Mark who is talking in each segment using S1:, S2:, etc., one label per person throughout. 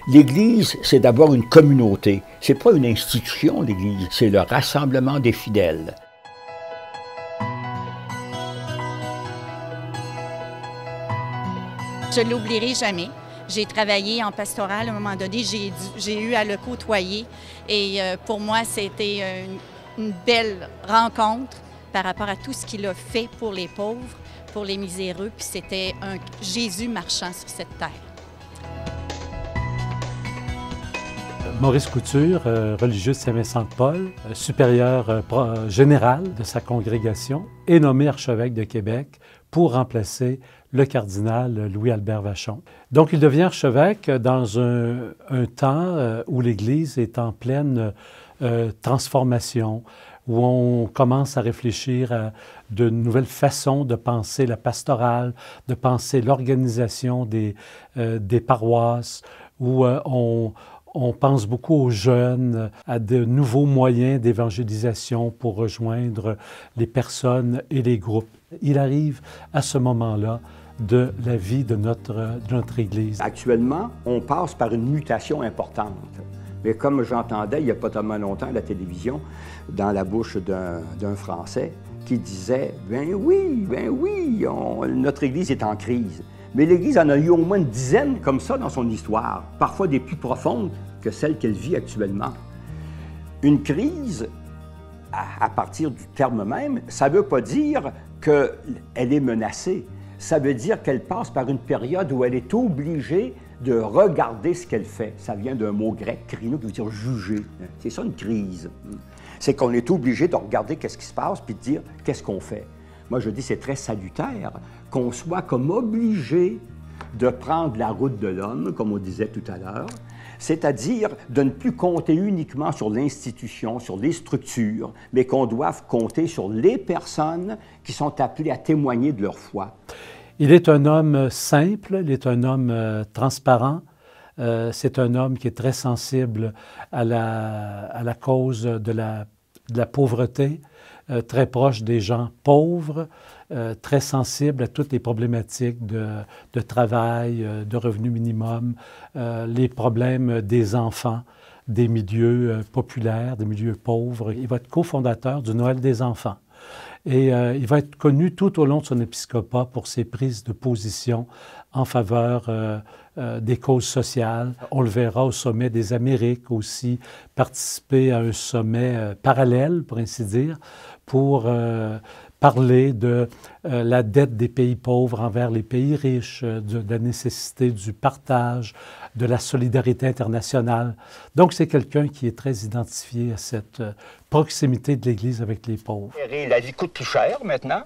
S1: L'Église, c'est d'abord une communauté. C'est pas une institution, l'Église, c'est le rassemblement des fidèles.
S2: Je ne l'oublierai jamais. J'ai travaillé en pastoral à un moment donné, j'ai eu à le côtoyer et pour moi, c'était une belle rencontre par rapport à tout ce qu'il a fait pour les pauvres, pour les miséreux, puis c'était un Jésus marchant sur cette terre.
S3: Maurice Couture, religieux de Saint-Vincent-de-Paul, supérieur général de sa congrégation, est nommé archevêque de Québec pour remplacer le cardinal Louis-Albert Vachon. Donc, il devient archevêque dans un temps où l'Église est en pleine transformation, où on commence à réfléchir à de nouvelles façons de penser la pastorale, de penser l'organisation des paroisses, où on pense beaucoup aux jeunes, à de nouveaux moyens d'évangélisation pour rejoindre les personnes et les groupes. Il arrive à ce moment-là de la vie de notre Église.
S1: Actuellement, on passe par une mutation importante. Mais comme j'entendais il n'y a pas tellement longtemps à la télévision, dans la bouche d'un Français, qui disait « Ben oui, notre Église est en crise ». Mais l'Église en a eu au moins une dizaine comme ça dans son histoire, parfois des plus profondes que celles qu'elle vit actuellement. Une crise, à partir du terme même, ça ne veut pas dire qu'elle est menacée. Ça veut dire qu'elle passe par une période où elle est obligée de regarder ce qu'elle fait. Ça vient d'un mot grec, krino, qui veut dire juger. C'est ça une crise. C'est qu'on est obligé de regarder qu'est-ce qui se passe puis de dire qu'est-ce qu'on fait. Moi, je dis c'est très salutaire qu'on soit comme obligé de prendre la route de l'homme, comme on disait tout à l'heure, c'est-à-dire de ne plus compter uniquement sur l'institution, sur les structures, mais qu'on doive compter sur les personnes qui sont appelées à témoigner de leur foi.
S3: Il est un homme simple, il est un homme transparent, c'est un homme qui est très sensible à la cause de la pauvreté, très proche des gens pauvres, très sensible à toutes les problématiques de travail, de revenu minimum, les problèmes des enfants, des milieux populaires, des milieux pauvres. Il va être cofondateur du Noël des enfants. Et il va être connu tout au long de son épiscopat pour ses prises de position en faveur des causes sociales. On le verra au sommet des Amériques aussi, participer à un sommet parallèle, pour ainsi dire, pour parler de la dette des pays pauvres envers les pays riches, de la nécessité du partage, de la solidarité internationale. Donc, c'est quelqu'un qui est très identifié à cette proximité de l'Église avec les pauvres.
S4: La vie coûte plus cher maintenant,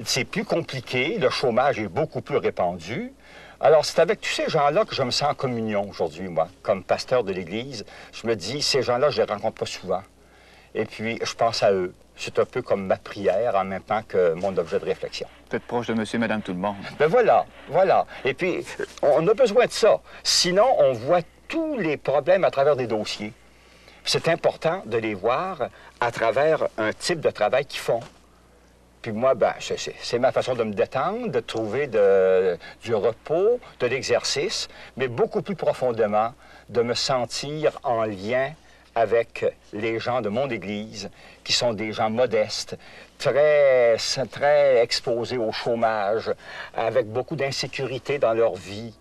S4: c'est plus compliqué, le chômage est beaucoup plus répandu. Alors, c'est avec tous ces gens-là que je me sens en communion aujourd'hui, moi, comme pasteur de l'Église. Je me dis, ces gens-là, je les rencontre pas souvent. Et puis, je pense à eux. C'est un peu comme ma prière en même temps que mon objet de réflexion.
S5: Peut-être proche de monsieur et madame tout le monde.
S4: Ben voilà. Et puis, on a besoin de ça. Sinon, on voit tous les problèmes à travers des dossiers. C'est important de les voir à travers un type de travail qu'ils font. Puis moi, ben, c'est ma façon de me détendre, de trouver du repos, de l'exercice, mais beaucoup plus profondément, de me sentir en lien avec les gens de mon Église, qui sont des gens modestes, très exposés au chômage, avec beaucoup d'insécurité dans leur vie.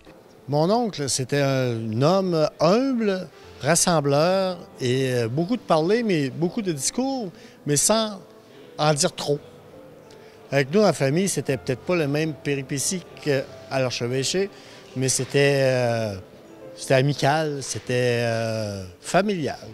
S6: Mon oncle, c'était un homme humble, rassembleur, et beaucoup de parler, mais beaucoup de discours, mais sans en dire trop. Avec nous, en famille, c'était peut-être pas le même péripétie qu'à l'archevêché, mais c'était amical, c'était familial.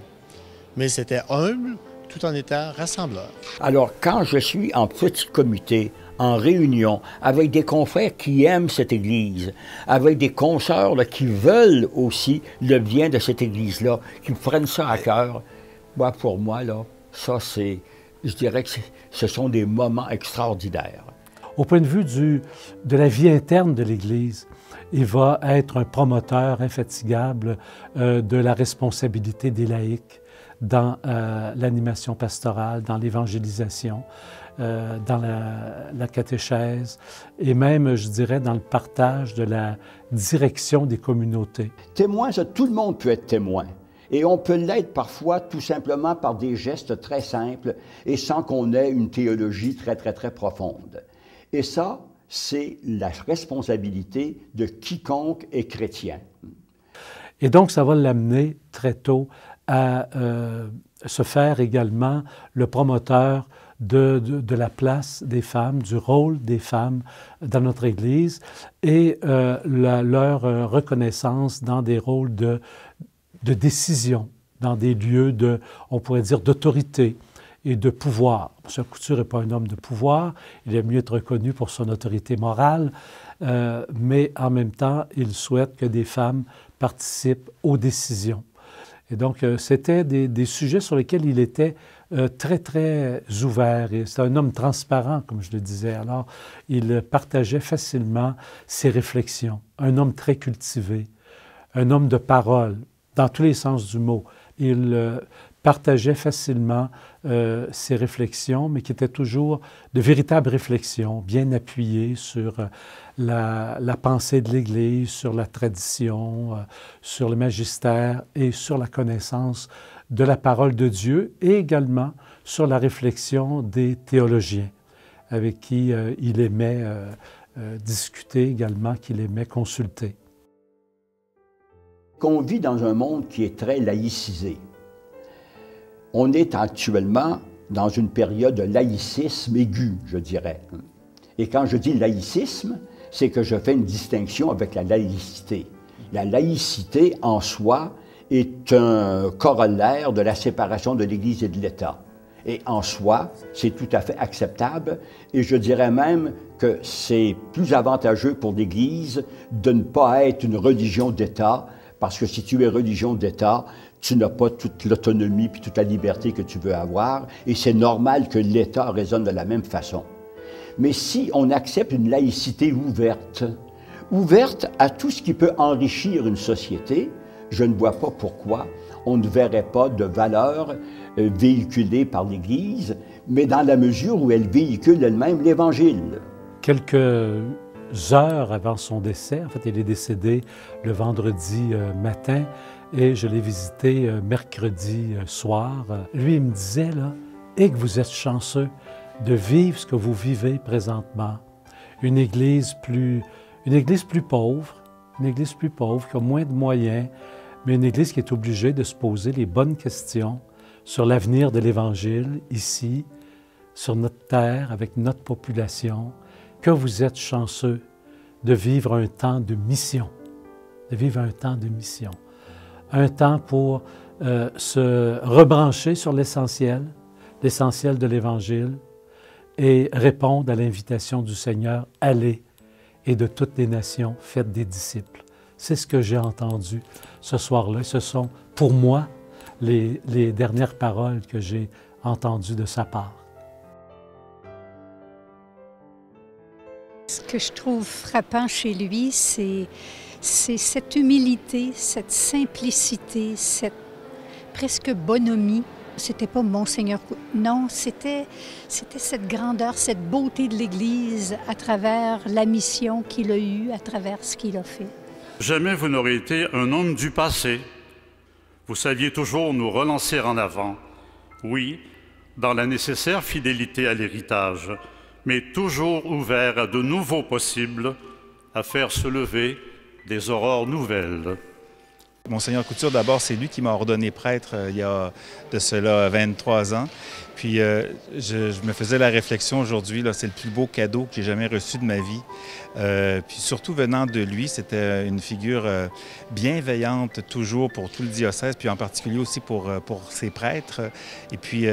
S6: Mais c'était humble tout en étant rassembleur.
S1: Alors, quand je suis en petit comité, en réunion, avec des confrères qui aiment cette Église, avec des consoeurs là, qui veulent aussi le bien de cette Église-là, qui prennent ça à cœur, moi, pour moi, là, ça, c'est, je dirais que ce sont des moments extraordinaires.
S3: Au point de vue de la vie interne de l'Église, il va être un promoteur infatigable de la responsabilité des laïcs dans l'animation pastorale, dans l'évangélisation, dans la catéchèse et même, je dirais, dans le partage de la direction des communautés.
S1: Témoin, ça, tout le monde peut être témoin. Et on peut l'être parfois tout simplement par des gestes très simples et sans qu'on ait une théologie très, très, très profonde. Et ça, c'est la responsabilité de quiconque est chrétien.
S3: Et donc, ça va l'amener très tôt à se faire également le promoteur de la place des femmes, du rôle des femmes dans notre Église et leur reconnaissance dans des rôles de décision, dans des lieux on pourrait dire, d'autorité et de pouvoir. M. Couture n'est pas un homme de pouvoir, il aime mieux être reconnu pour son autorité morale, mais en même temps, il souhaite que des femmes participent aux décisions. Et donc, c'était des sujets sur lesquels il était très, très ouvert. Et c'est un homme transparent, comme je le disais. Alors, il partageait facilement ses réflexions. Un homme très cultivé, un homme de parole, dans tous les sens du mot. Il partageait facilement ses réflexions, mais qui étaient toujours de véritables réflexions, bien appuyées sur la pensée de l'Église, sur la tradition, sur le magistère et sur la connaissance de la parole de Dieu et également sur la réflexion des théologiens avec qui il aimait discuter également, qu'il aimait consulter.
S1: On vit dans un monde qui est très laïcisé. On est actuellement dans une période de laïcisme aigu, je dirais. Et quand je dis laïcisme, c'est que je fais une distinction avec la laïcité. La laïcité, en soi, est un corollaire de la séparation de l'Église et de l'État. Et en soi, c'est tout à fait acceptable. Et je dirais même que c'est plus avantageux pour l'Église de ne pas être une religion d'État, parce que si tu es religion d'État, tu n'as pas toute l'autonomie puis toute la liberté que tu veux avoir, et c'est normal que l'État raisonne de la même façon. Mais si on accepte une laïcité ouverte, ouverte à tout ce qui peut enrichir une société, je ne vois pas pourquoi on ne verrait pas de valeurs véhiculées par l'Église, mais dans la mesure où elle véhicule elle-même l'Évangile.
S3: Quelques heures avant son décès, en fait, il est décédé le vendredi matin, et je l'ai visité mercredi soir. Lui, il me disait, là, « Et que vous êtes chanceux de vivre ce que vous vivez présentement. Une église plus pauvre, qui a moins de moyens, mais une église qui est obligée de se poser les bonnes questions sur l'avenir de l'Évangile, ici, sur notre terre, avec notre population. Que vous êtes chanceux de vivre un temps de mission, un temps pour se rebrancher sur l'essentiel de l'Évangile et répondre à l'invitation du Seigneur, « Allez et de toutes les nations, faites des disciples ». C'est ce que j'ai entendu ce soir-là. Ce sont, pour moi, les dernières paroles que j'ai entendues de sa part.
S7: Ce que je trouve frappant chez lui, c'est cette humilité, cette simplicité, cette presque bonhomie. C'était pas Monseigneur, non, c'était cette grandeur, cette beauté de l'Église à travers la mission qu'il a eue, à travers ce qu'il a fait.
S8: Jamais vous n'aurez été un homme du passé. Vous saviez toujours nous relancer en avant. Oui, dans la nécessaire fidélité à l'héritage, mais toujours ouvert à de nouveaux possibles, à faire se lever des aurores nouvelles.
S9: Monseigneur Couture, d'abord, c'est lui qui m'a ordonné prêtre il y a de cela 23 ans. Puis je me faisais la réflexion aujourd'hui, c'est le plus beau cadeau que j'ai jamais reçu de ma vie. Puis surtout venant de lui, c'était une figure bienveillante toujours pour tout le diocèse, puis en particulier aussi pour ses prêtres. Et puis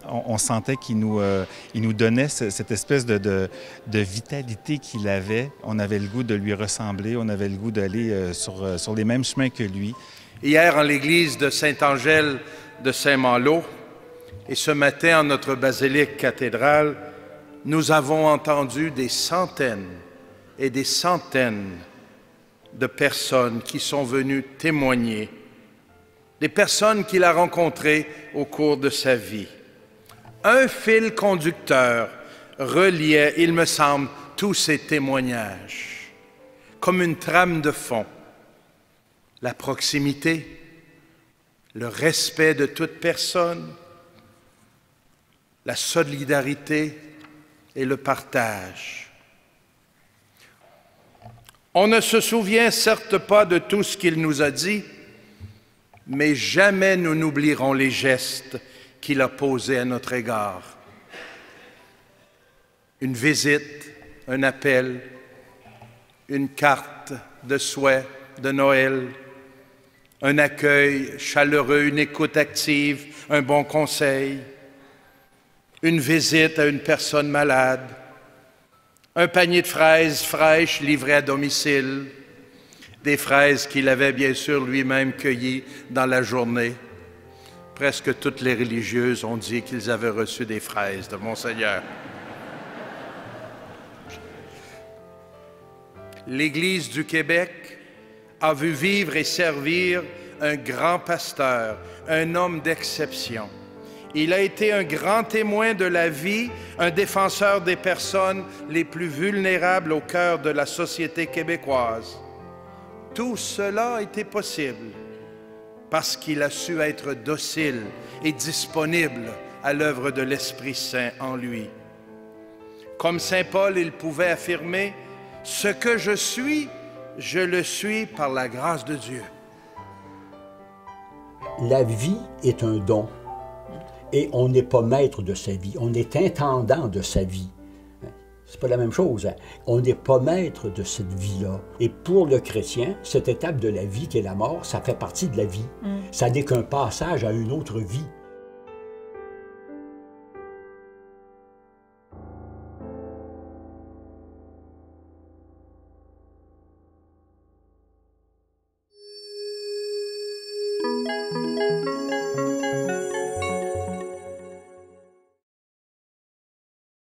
S9: on sentait qu'il nous donnait cette espèce de vitalité qu'il avait. On avait le goût de lui ressembler, on avait le goût d'aller sur les mêmes chemins que lui.
S10: Hier, en l'église de Saint-Angèle de Saint-Malo, et ce matin, en notre basilique cathédrale, nous avons entendu des centaines et des centaines de personnes qui sont venues témoigner, des personnes qu'il a rencontrées au cours de sa vie. Un fil conducteur reliait, il me semble, tous ces témoignages. comme une trame de fond. La proximité, le respect de toute personne, la solidarité et le partage. On ne se souvient certes pas de tout ce qu'il nous a dit, mais jamais nous n'oublierons les gestes qu'il a posés à notre égard. Une visite, un appel, une carte de souhait de Noël, un accueil chaleureux, une écoute active, un bon conseil, une visite à une personne malade, un panier de fraises fraîches livré à domicile, des fraises qu'il avait bien sûr lui-même cueillies dans la journée. Presque toutes les religieuses ont dit qu'ils avaient reçu des fraises de Monseigneur. L'Église du Québec a vu vivre et servir un grand pasteur, un homme d'exception. Il a été un grand témoin de la vie, un défenseur des personnes les plus vulnérables au cœur de la société québécoise. Tout cela a été possible parce qu'il a su être docile et disponible à l'œuvre de l'Esprit Saint en lui. Comme saint Paul, il pouvait affirmer « Ce que je le suis par la grâce de Dieu. »
S1: La vie est un don et on n'est pas maître de sa vie, on est intendant de sa vie. C'est pas la même chose. Hein? On n'est pas maître de cette vie-là. Et pour le chrétien, cette étape de la vie qui est la mort, ça fait partie de la vie. Ça n'est qu'un passage à une autre vie.